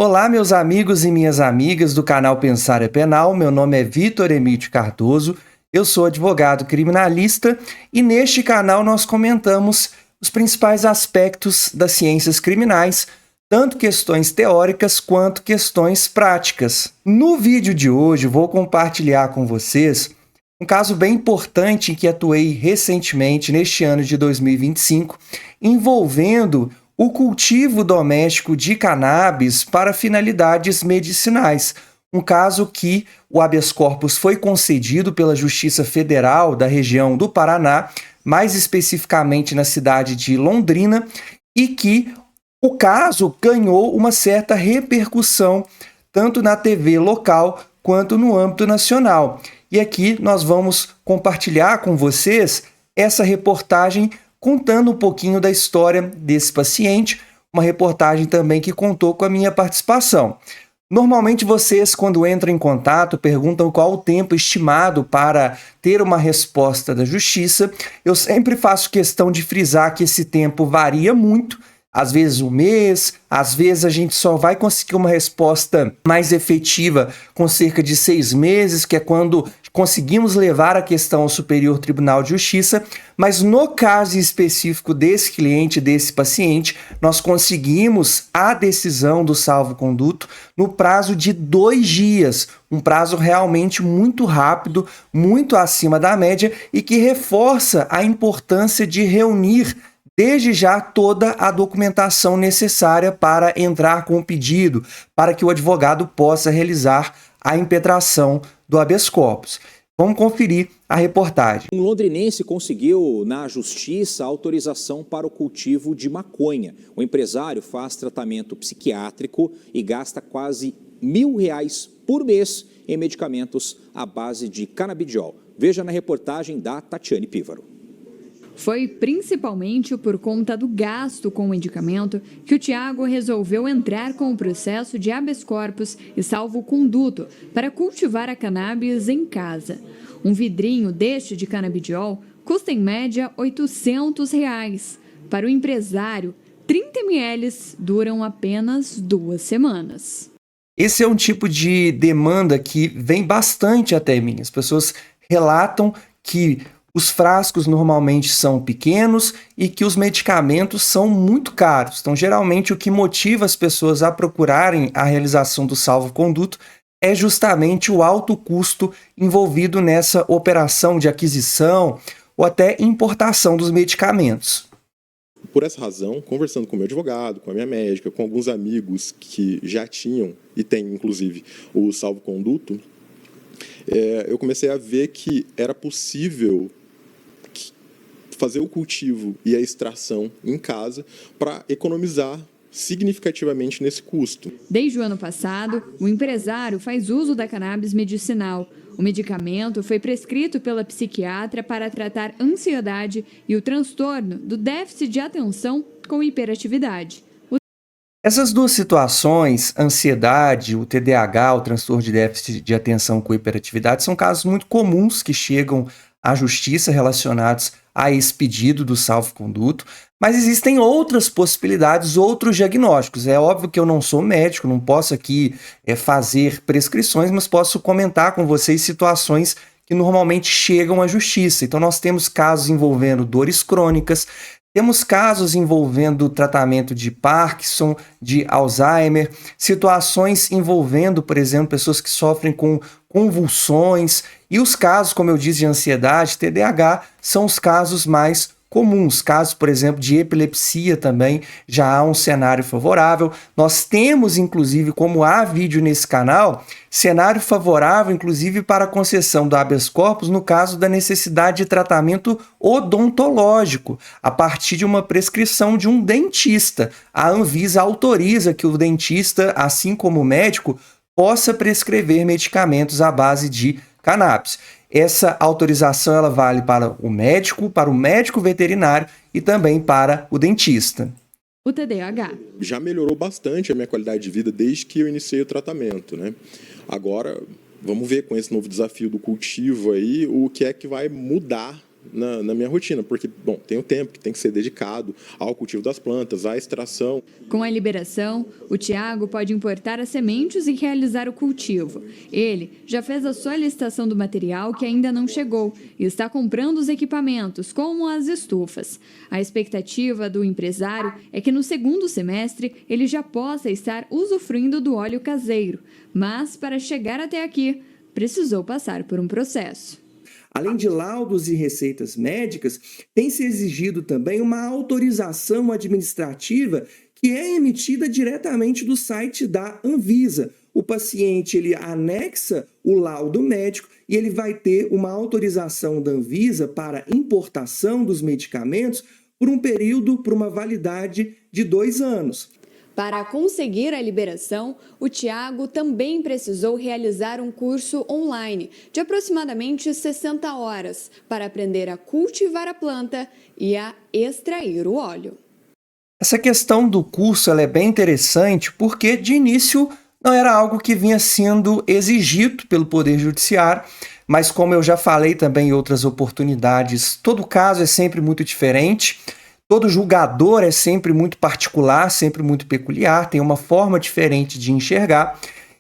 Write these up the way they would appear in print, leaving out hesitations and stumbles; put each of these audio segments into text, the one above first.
Olá, meus amigos e minhas amigas do canal Pensar é Penal. Meu nome é Vitor Emílio Cardoso, eu sou advogado criminalista e neste canal nós comentamos os principais aspectos das ciências criminais, tanto questões teóricas quanto questões práticas. No vídeo de hoje vou compartilhar com vocês um caso bem importante em que atuei recentemente neste ano de 2025, envolvendo o cultivo doméstico de cannabis para finalidades medicinais. Um caso que o habeas corpus foi concedido pela Justiça Federal da região do Paraná, mais especificamente na cidade de Londrina, e que o caso ganhou uma certa repercussão tanto na TV local quanto no âmbito nacional. E aqui nós vamos compartilhar com vocês essa reportagem contando um pouquinho da história desse paciente, uma reportagem também que contou com a minha participação. Normalmente vocês, quando entram em contato, perguntam qual o tempo estimado para ter uma resposta da justiça. Eu sempre faço questão de frisar que esse tempo varia muito, às vezes um mês, às vezes a gente só vai conseguir uma resposta mais efetiva com cerca de 6 meses, que é quando conseguimos levar a questão ao Superior Tribunal de Justiça, mas no caso específico desse cliente, desse paciente, nós conseguimos a decisão do salvo-conduto no prazo de 2 dias, um prazo realmente muito rápido, muito acima da média e que reforça a importância de reunir desde já toda a documentação necessária para entrar com o pedido, para que o advogado possa realizar a impetração do habeas corpus. Vamos conferir a reportagem. Um londrinense conseguiu na justiça autorização para o cultivo de maconha. O empresário faz tratamento psiquiátrico e gasta quase R$1.000 por mês em medicamentos à base de canabidiol. Veja na reportagem da Tatiane Pívaro. Foi principalmente por conta do gasto com o medicamento que o Tiago resolveu entrar com o processo de habeas corpus e salvo-conduto para cultivar a cannabis em casa. Um vidrinho deste de canabidiol custa em média R$800. Para o empresário, 30 ml duram apenas 2 semanas. Esse é um tipo de demanda que vem bastante até mim. As pessoas relatam que os frascos normalmente são pequenos e que os medicamentos são muito caros. Então, geralmente, o que motiva as pessoas a procurarem a realização do salvo-conduto é justamente o alto custo envolvido nessa operação de aquisição ou até importação dos medicamentos. Por essa razão, conversando com o meu advogado, com a minha médica, com alguns amigos que já tinham e têm, inclusive, o salvo-conduto, eu comecei a ver que era possível fazer o cultivo e a extração em casa para economizar significativamente nesse custo. Desde o ano passado, o empresário faz uso da cannabis medicinal. O medicamento foi prescrito pela psiquiatra para tratar ansiedade e o transtorno do déficit de atenção com hiperatividade. Essas duas situações, ansiedade, o TDAH, o transtorno de déficit de atenção com hiperatividade, são casos muito comuns que chegam à justiça relacionados a esse pedido do salvo-conduto, mas existem outras possibilidades, outros diagnósticos. É óbvio que eu não sou médico, não posso aqui fazer prescrições, mas posso comentar com vocês situações que normalmente chegam à justiça. Então nós temos casos envolvendo dores crônicas, temos casos envolvendo tratamento de Parkinson, de Alzheimer, situações envolvendo, por exemplo, pessoas que sofrem com convulsões, e os casos, como eu disse, de ansiedade, TDAH, são os casos mais comuns. Casos, por exemplo, de epilepsia também, já há um cenário favorável. Nós temos, inclusive, como há vídeo nesse canal, cenário favorável, inclusive, para a concessão do habeas corpus no caso da necessidade de tratamento odontológico, a partir de uma prescrição de um dentista. A Anvisa autoriza que o dentista, assim como o médico, possa prescrever medicamentos à base de cannabis. Essa autorização ela vale para o médico veterinário e também para o dentista. O TDAH já melhorou bastante a minha qualidade de vida desde que eu iniciei o tratamento, né? Agora, vamos ver com esse novo desafio do cultivo aí, o que é que vai mudar na minha rotina, porque, bom, tem o tempo que tem que ser dedicado ao cultivo das plantas, à extração. Com a liberação, o Tiago pode importar as sementes e realizar o cultivo. Ele já fez a solicitação do material que ainda não chegou e está comprando os equipamentos, como as estufas. A expectativa do empresário é que no segundo semestre ele já possa estar usufruindo do óleo caseiro. Mas, para chegar até aqui, precisou passar por um processo. Além de laudos e receitas médicas, tem se exigido também uma autorização administrativa que é emitida diretamente do site da Anvisa. O paciente ele anexa o laudo médico e ele vai ter uma autorização da Anvisa para importação dos medicamentos por um período, por uma validade de 2 anos. Para conseguir a liberação, o Tiago também precisou realizar um curso online de aproximadamente 60 horas para aprender a cultivar a planta e a extrair o óleo. Essa questão do curso ela é bem interessante porque, de início, não era algo que vinha sendo exigido pelo Poder Judiciário, mas como eu já falei também em outras oportunidades, todo caso é sempre muito diferente. Todo julgador é sempre muito particular, sempre muito peculiar, tem uma forma diferente de enxergar.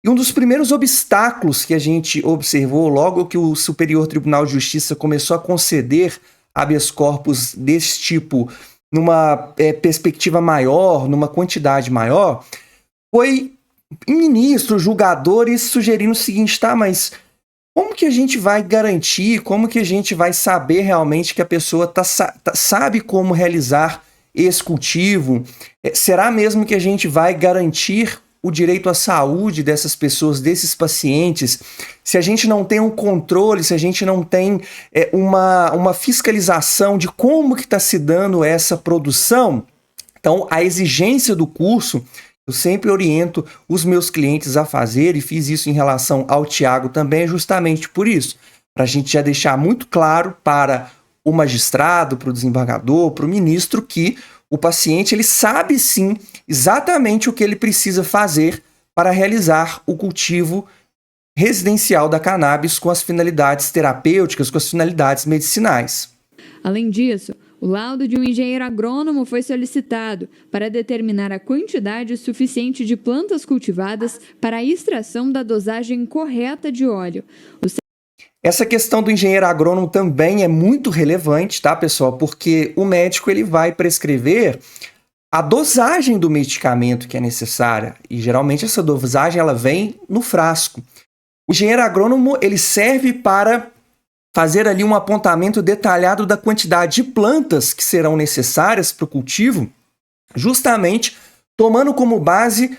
E um dos primeiros obstáculos que a gente observou logo que o Superior Tribunal de Justiça começou a conceder habeas corpus desse tipo numa perspectiva maior, numa quantidade maior, foi ministros, julgadores sugerindo o seguinte, tá, mas como que a gente vai garantir, como que a gente vai saber realmente que a pessoa sabe como realizar esse cultivo? Será mesmo que a gente vai garantir o direito à saúde dessas pessoas, desses pacientes, se a gente não tem um controle, se a gente não tem uma fiscalização de como que está se dando essa produção? Então, a exigência do curso, eu sempre oriento os meus clientes a fazer, e fiz isso em relação ao Tiago também, justamente por isso, para a gente já deixar muito claro para o magistrado, para o desembargador, para o ministro, que o paciente ele sabe sim exatamente o que ele precisa fazer para realizar o cultivo residencial da cannabis com as finalidades terapêuticas, com as finalidades medicinais. Além disso, o laudo de um engenheiro agrônomo foi solicitado para determinar a quantidade suficiente de plantas cultivadas para a extração da dosagem correta de óleo. Essa questão do engenheiro agrônomo também é muito relevante, tá, pessoal? Porque o médico ele vai prescrever a dosagem do medicamento que é necessária. E geralmente essa dosagem ela vem no frasco. O engenheiro agrônomo ele serve para fazer ali um apontamento detalhado da quantidade de plantas que serão necessárias para o cultivo, justamente tomando como base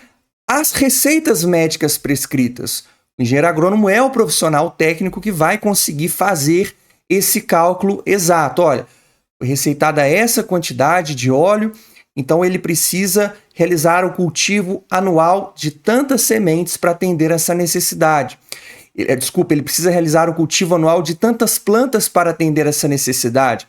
as receitas médicas prescritas. O engenheiro agrônomo é o profissional técnico que vai conseguir fazer esse cálculo exato. Olha, foi receitada essa quantidade de óleo, então ele precisa realizar o cultivo anual de tantas sementes para atender essa necessidade. Ele precisa realizar o cultivo anual de tantas plantas para atender essa necessidade.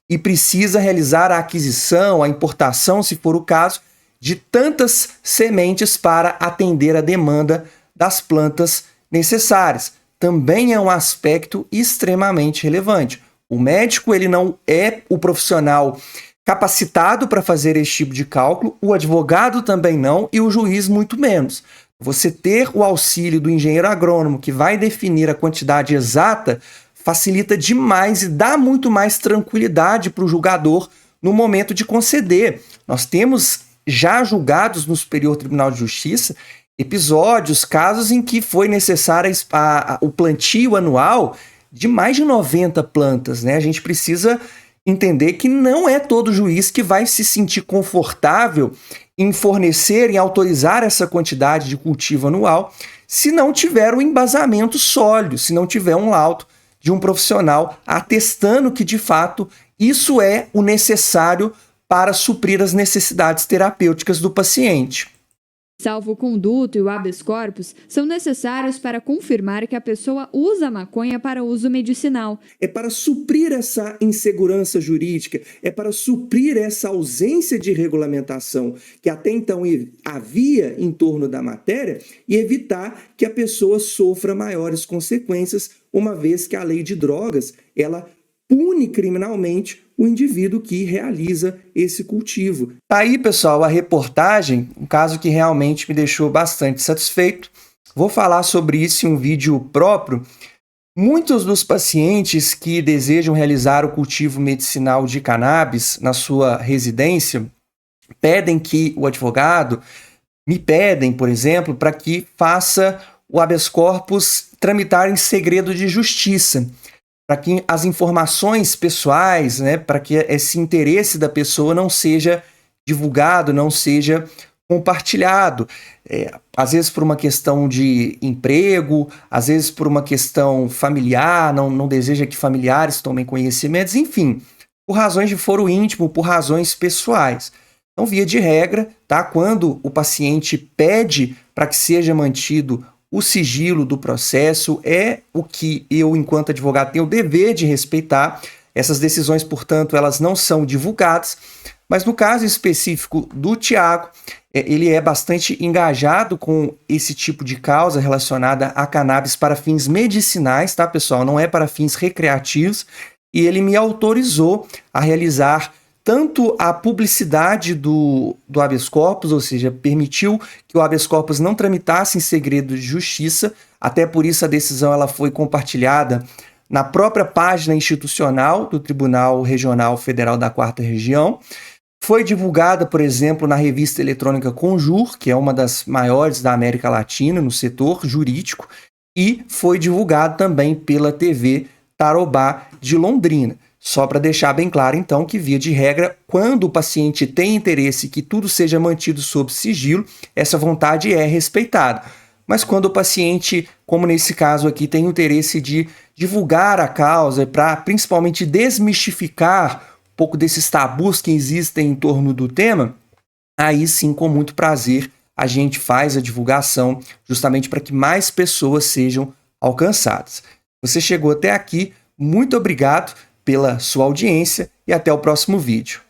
E precisa realizar a aquisição, a importação, se for o caso, de tantas sementes para atender a demanda das plantas necessárias. Também é um aspecto extremamente relevante. O médico ele não é o profissional capacitado para fazer esse tipo de cálculo, o advogado também não e o juiz muito menos. Você ter o auxílio do engenheiro agrônomo que vai definir a quantidade exata facilita demais e dá muito mais tranquilidade para o julgador no momento de conceder. Nós temos já julgados no Superior Tribunal de Justiça episódios, casos em que foi necessário o plantio anual de mais de 90 plantas, né? A gente precisa entender que não é todo juiz que vai se sentir confortável em fornecer, em autorizar essa quantidade de cultivo anual, se não tiver um embasamento sólido, se não tiver um laudo de um profissional atestando que, de fato, isso é o necessário para suprir as necessidades terapêuticas do paciente. Salvo-conduto e o habeas corpus são necessários para confirmar que a pessoa usa a maconha para uso medicinal. É para suprir essa insegurança jurídica, é para suprir essa ausência de regulamentação que até então havia em torno da matéria e evitar que a pessoa sofra maiores consequências, uma vez que a lei de drogas ela pune criminalmente o indivíduo que realiza esse cultivo. Tá aí, pessoal, a reportagem, um caso que realmente me deixou bastante satisfeito. Vou falar sobre isso em um vídeo próprio. Muitos dos pacientes que desejam realizar o cultivo medicinal de cannabis na sua residência pedem que o advogado, me pedem, por exemplo, para que faça o habeas corpus tramitar em segredo de justiça, para que as informações pessoais, para que esse interesse da pessoa não seja divulgado, não seja compartilhado. Às vezes por uma questão de emprego, às vezes por uma questão familiar, não deseja que familiares tomem conhecimentos, enfim, por razões de foro íntimo, por razões pessoais. Então, via de regra, tá? Quando o paciente pede para que seja mantido o sigilo do processo, é o que eu, enquanto advogado, tenho o dever de respeitar. Essas decisões, portanto, elas não são divulgadas, mas no caso específico do Tiago, ele é bastante engajado com esse tipo de causa relacionada a cannabis para fins medicinais, tá, pessoal? Não é para fins recreativos, e ele me autorizou a realizar tanto a publicidade do habeas corpus, ou seja, permitiu que o habeas corpus não tramitasse em segredo de justiça, até por isso a decisão ela foi compartilhada na própria página institucional do Tribunal Regional Federal da 4ª Região. Foi divulgada, por exemplo, na revista eletrônica Conjur, que é uma das maiores da América Latina no setor jurídico, e foi divulgado também pela TV Tarobá de Londrina. Só para deixar bem claro, então, que via de regra, quando o paciente tem interesse que tudo seja mantido sob sigilo, essa vontade é respeitada. Mas quando o paciente, como nesse caso aqui, tem interesse de divulgar a causa para principalmente desmistificar um pouco desses tabus que existem em torno do tema, aí sim, com muito prazer, a gente faz a divulgação justamente para que mais pessoas sejam alcançadas. Você chegou até aqui, muito obrigado pela sua audiência e até o próximo vídeo.